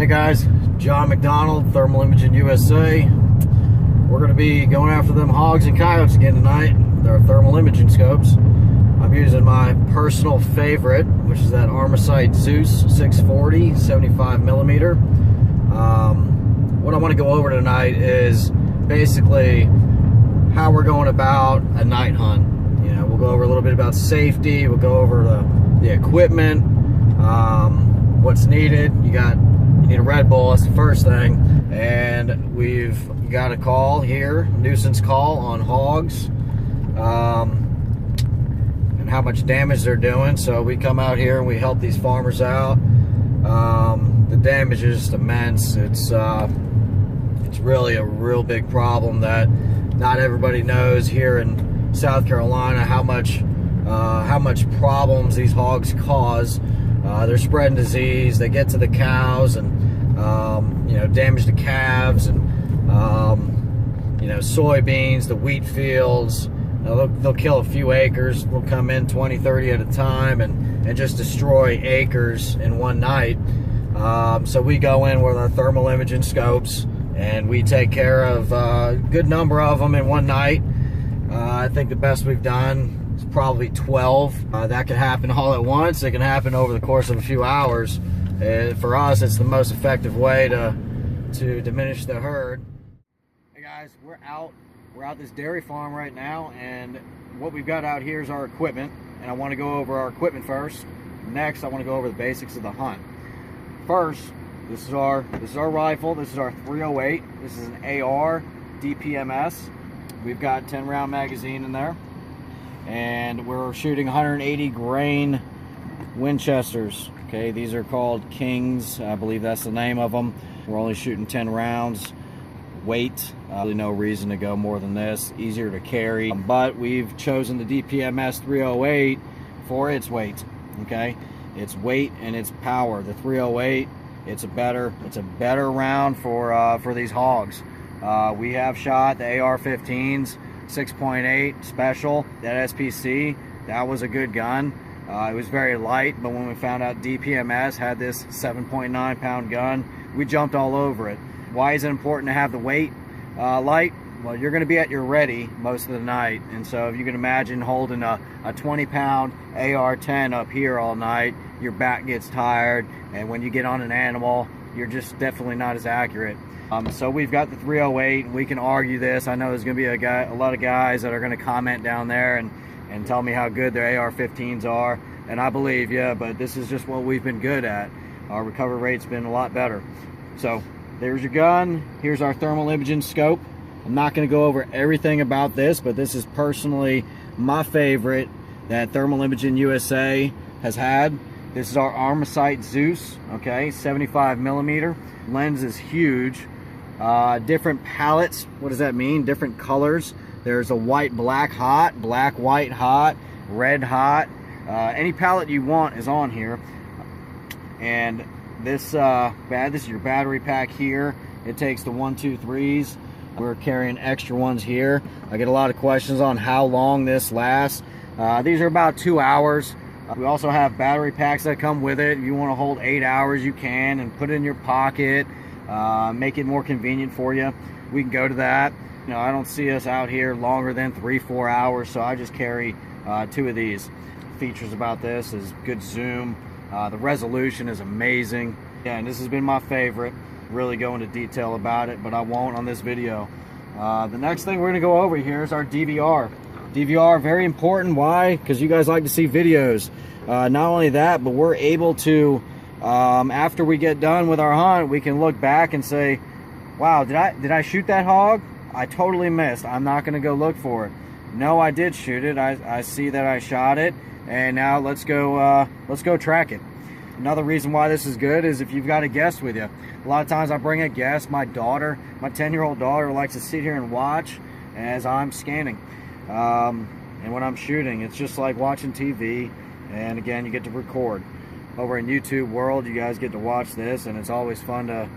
Hey guys, John McDonald, Thermal Imaging USA. We're going to be going after them hogs and coyotes again tonight. They're thermal imaging scopes. I'm using my personal favorite, which is that Armasight Zeus 640 75 millimeter. What I want to go over tonight is basically how we're going about a night hunt. You know, we'll go over a little bit about safety. We'll go over the equipment, what's needed. You need a Red Bull, that's the first thing. And we've got a call here, nuisance call on hogs, and how much damage they're doing. So we come out here and we help these farmers out. The damage is just immense. It's really a real big problem that not everybody knows here in South Carolina how much problems these hogs cause. They're spreading disease. They get to the cows and you know, damage the calves and you know, soybeans, the wheat fields. They'll kill a few acres. We'll come in 20, 30 at a time and just destroy acres in one night. So we go in with our thermal imaging scopes and we take care of a good number of them in one night. I think the best we've done is probably 12. That can happen all at once. It can happen over the course of a few hours. For us, it's the most effective way to diminish the herd. Hey guys, we're out this dairy farm right now, and what we've got out here is our equipment, and I want to go over our equipment first. Next, I want to go over the basics of the hunt. First, this is our rifle. This is our 308. This is an AR DPMS. We've got 10 round magazine in there, and we're shooting 180 grain Winchesters. Okay, these are called Kings. I believe that's the name of them. We're only shooting 10 rounds. Weight, really no reason to go more than this. Easier to carry, but we've chosen the DPMS 308 for its weight. Okay, its weight and its power. The 308, it's a better round for these hogs. We have shot the AR-15s 6.8 special, that SPC. That was a good gun. It was very light, but when we found out DPMS had this 7.9 pound gun, we jumped all over it. Why is it important to have the weight light? Well, you're going to be at your ready most of the night, and so if you can imagine holding a 20 pound AR-10 up here all night, your back gets tired, and when you get on an animal, you're just definitely not as accurate. So we've got the 308. We can argue this. I know there's going to be a lot of guys that are going to comment down there and tell me how good their AR-15s are, and I believe you, but this is just what we've been good at. Our recovery rate's been a lot better. So there's your gun. Here's our thermal imaging scope. I'm not going to go over everything about this, but this is personally my favorite that Thermal Imaging USA has had. This is our Armasight Zeus, okay, 75 millimeter. Lens is huge. Different palettes. What does that mean? Different colors. There's a white, black hot, black, white hot, red hot. Any palette you want is on here. And this is your battery pack here. It takes the 1, 2, 3s. We're carrying extra ones here. I get a lot of questions on how long this lasts. These are about 2 hours. We also have battery packs that come with it. If you want to hold 8 hours, you can, and put it in your pocket. Make it more convenient for you. We can go to that. You know, I don't see us out here longer than 3-4 hours, so I just carry 2 of these. Features about this is good zoom. The resolution is amazing. Yeah, and this has been my favorite. Really go into detail about it, but I won't on this video. The next thing we're going to go over here is our DVR. DVR, very important. Why? Because you guys like to see videos. Not only that, but we're able to, after we get done with our hunt, we can look back and say, wow, did I shoot that hog? I totally missed. I'm not going to go look for it. No, I did shoot it. I see that I shot it, and now let's go track it. Another reason why this is good is if you've got a guest with you. A lot of times I bring a guest. My daughter, my 10-year-old daughter, likes to sit here and watch as I'm scanning. And when I'm shooting, it's just like watching TV. And again, you get to record. Over in YouTube world, you guys get to watch this, and it's always fun to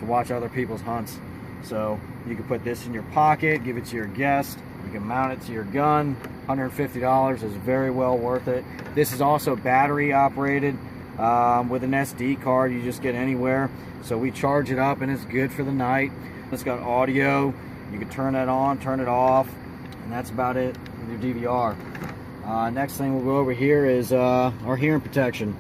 watch other people's hunts. So you can put this in your pocket, give it to your guest. You can mount it to your gun. $150 is very well worth it. This is also battery operated. With an SD card, you just get anywhere. So we charge it up and it's good for the night. It's got audio. You can turn that on, turn it off, and that's about it with your DVR. Next thing we'll go over here is our hearing protection.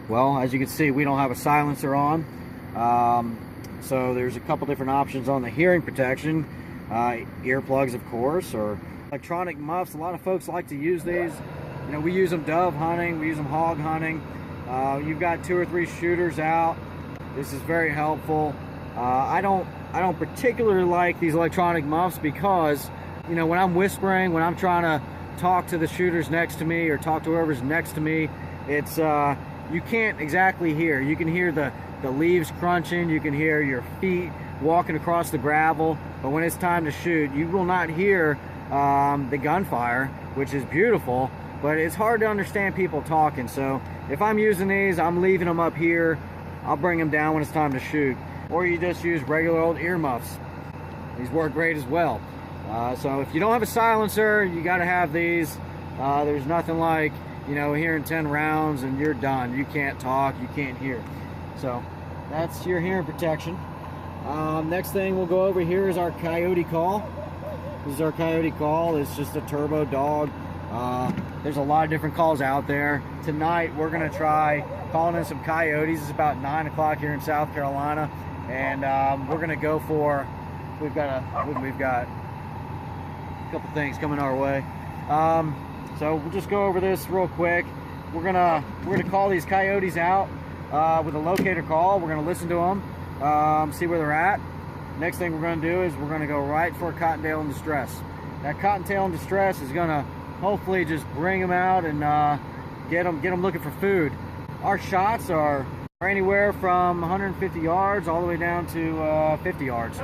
Well, as you can see, we don't have a silencer on. So there's a couple different options on the hearing protection. Earplugs, of course, or electronic muffs. A lot of folks like to use these. You know, we use them dove hunting, we use them hog hunting. You've got 2 or 3 shooters out. This is very helpful. I don't particularly like these electronic muffs because, you know, when I'm whispering, when I'm trying to talk to the shooters next to me or talk to whoever's next to me, it's you can't exactly hear. You can hear the leaves crunching, you can hear your feet walking across the gravel, but when it's time to shoot, you will not hear the gunfire, which is beautiful, but it's hard to understand people talking. So if I'm using these, I'm leaving them up here. I'll bring them down when it's time to shoot. Or you just use regular old earmuffs. These work great as well. So if you don't have a silencer, you got to have these. There's nothing like, you know, hearing 10 rounds and you're done. You can't talk, you can't hear. So that's your hearing protection. Next thing we'll go over here is our coyote call. This is our coyote call. It's just a turbo dog. There's a lot of different calls out there. Tonight we're gonna try calling in some coyotes. It's about 9 o'clock here in South Carolina, and we're gonna go for. We've got a couple things coming our way. So we'll just go over this real quick. We're gonna call these coyotes out with a locator call. We're gonna listen to them, see where they're at. Next thing we're gonna do is we're gonna go right for a cottontail in distress. That cottontail in distress is gonna hopefully just bring them out and get them looking for food. Our shots are anywhere from 150 yards all the way down to 50 yards.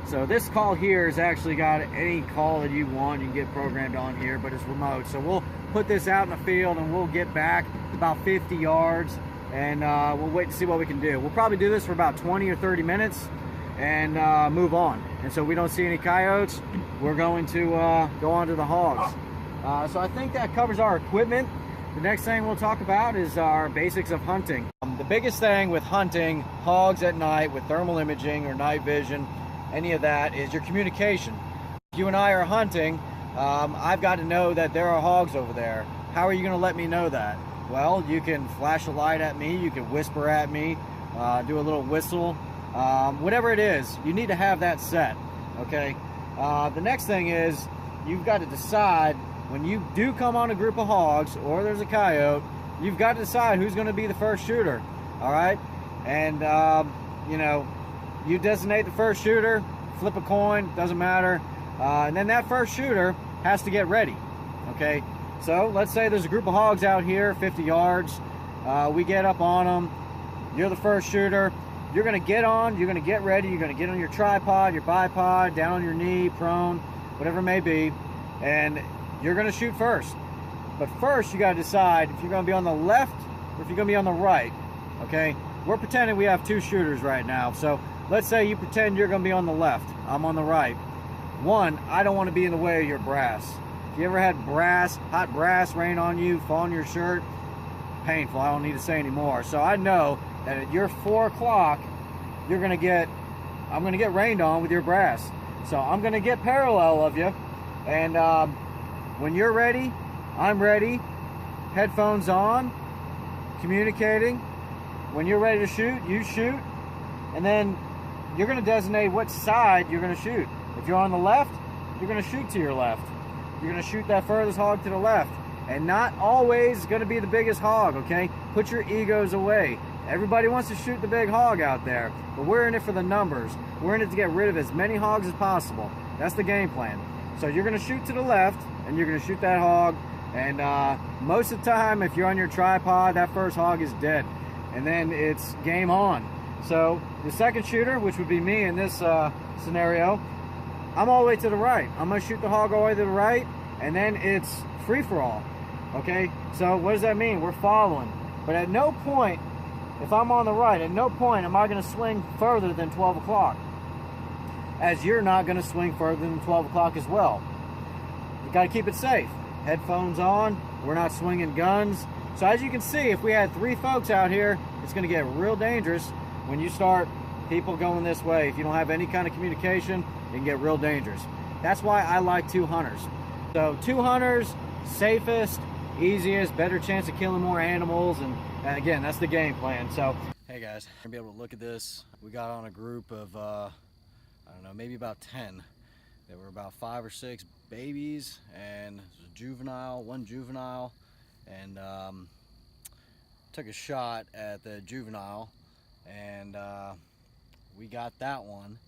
So this call here has actually got any call that you want. You can get programmed on here, but it's remote. So we'll put this out in the field and we'll get back about 50 yards and we'll wait to see what we can do. We'll probably do this for about 20 or 30 minutes and move on. And so we don't see any coyotes, we're going to go on to the hogs. So I think that covers our equipment. The next thing we'll talk about is our basics of hunting. The biggest thing with hunting hogs at night with thermal imaging or night vision, any of that, is your communication. If you and I are hunting, I've got to know that there are hogs over there. How are you going to let me know that? Well, you can flash a light at me, you can whisper at me, do a little whistle, whatever it is, you need to have that set, okay? The next thing is you've got to decide when you do come on a group of hogs or there's a coyote, you've got to decide who's going to be the first shooter, all right? And, you know, you designate the first shooter, flip a coin, doesn't matter, and then that first shooter has to get ready, okay? So let's say there's a group of hogs out here, 50 yards, we get up on them, you're the first shooter, you're going to get on, you're going to get ready, you're going to get on your tripod, your bipod, down on your knee, prone, whatever it may be, and you're going to shoot first. But first you got to decide if you're going to be on the left or if you're going to be on the right, okay? We're pretending we have 2 shooters right now, so let's say you pretend you're going to be on the left, I'm on the right. One, I don't want to be in the way of your brass. If you ever had hot brass rain on you, fall on your shirt, painful, I don't need to say anymore. So I know that at your 4 o'clock, I'm going to get rained on with your brass. So I'm going to get parallel of you, and when you're ready, I'm ready, headphones on, communicating. When you're ready to shoot, you shoot, and then you're going to designate what side you're going to shoot. If you're on the left, you're going to shoot to your left. You're going to shoot that furthest hog to the left, and not always going to be the biggest hog, okay? Put your egos away. Everybody wants to shoot the big hog out there, but we're in it for the numbers. We're in it to get rid of as many hogs as possible. That's the game plan. So you're going to shoot to the left, and you're going to shoot that hog, and most of the time, if you're on your tripod, that first hog is dead, and then it's game on. So the second shooter, which would be me in this scenario, I'm all the way to the right. I'm going to shoot the hog all the way to the right, and then it's free-for-all, okay? So what does that mean? We're following. But at no point, if I'm on the right, at no point am I going to swing further than 12 o'clock, as you're not going to swing further than 12 o'clock as well. You got to keep it safe. Headphones on. We're not swinging guns. So as you can see, if we had 3 folks out here, it's going to get real dangerous when you start people going this way. If you don't have any kind of communication, it can get real dangerous. That's why I like 2 hunters. So 2 hunters, safest, easiest, better chance of killing more animals, and again, that's the game plan. So hey guys, you're gonna be able to look at this. We got on a group of I don't know, maybe about 10. There were about 5 or 6 babies and a juvenile, 1 juvenile, and took a shot at the juvenile, and we got that one.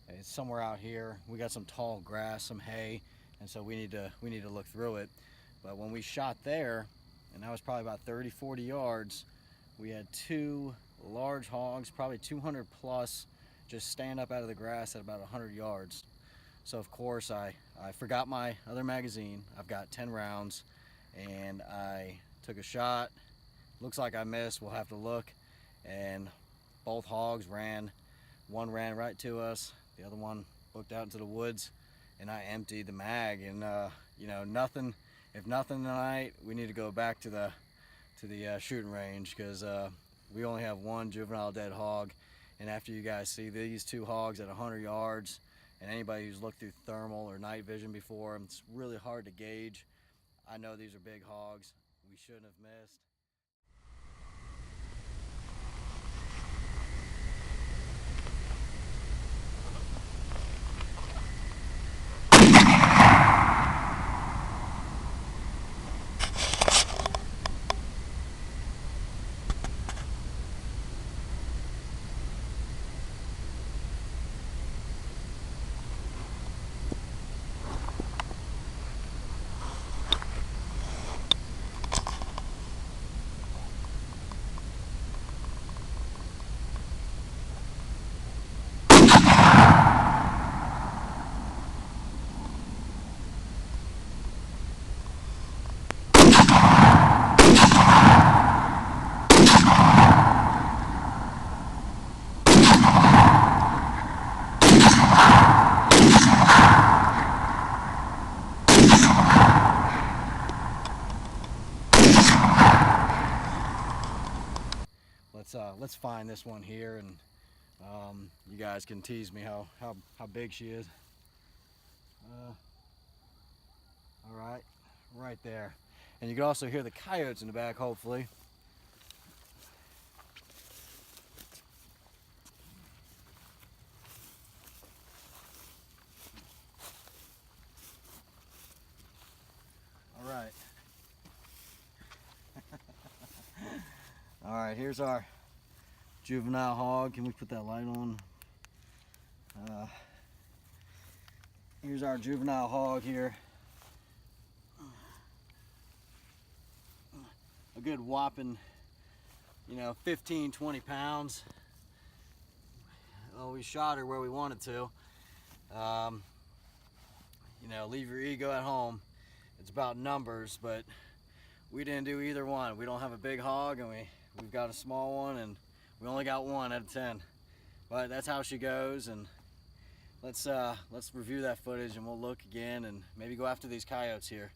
It's somewhere out here. We got some tall grass, some hay, and so we need to look through it. But when we shot there, and that was probably about 30-40 yards, we had 2 large hogs, probably 200 plus, just stand up out of the grass at about 100 yards. So of course I forgot my other magazine. I've got 10 rounds, and I took a shot. Looks like I missed, we'll have to look. And both hogs ran. One ran right to us, the other one booked out into the woods, and I emptied the mag. And you know, if nothing tonight, we need to go back to the shooting range, because we only have 1 juvenile dead hog. And after you guys see these 2 hogs at 100 yards, and anybody who's looked through thermal or night vision before, it's really hard to gauge. I know these are big hogs. We shouldn't have missed. Let's find this one here, and you guys can tease me how big she is. All right there. And you can also hear the coyotes in the back, hopefully. All right. All right, here's our juvenile hog. Can we put that light on? Here's our juvenile hog here. A good whopping, 15-20 pounds. Well, we shot her where we wanted to. Leave your ego at home. It's about numbers, but we didn't do either one. We don't have a big hog, and we've got a small one, and we only got 1 out of 10. But that's how she goes, and let's review that footage, and we'll look again and maybe go after these coyotes here.